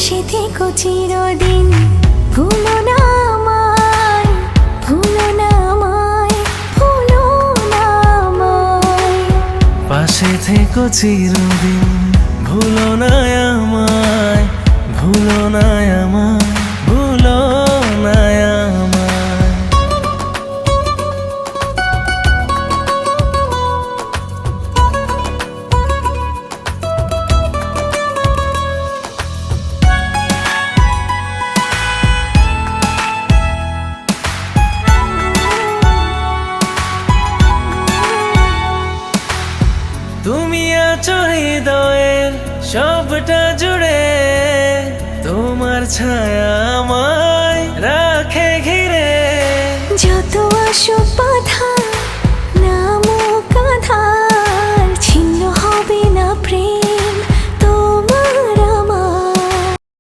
পাশে থেকো চিরদিন, ভুলো না আমায়, ভুলো না আমায়, ভুলো না আমায়। পাশে থেকো চিরদিন, ভুলো না আমায়, ভুলো না আমায়, ভুলো না আমায়। তুমি আছো হৃদয়ের সবটা জুড়ে, তোমার ছায়া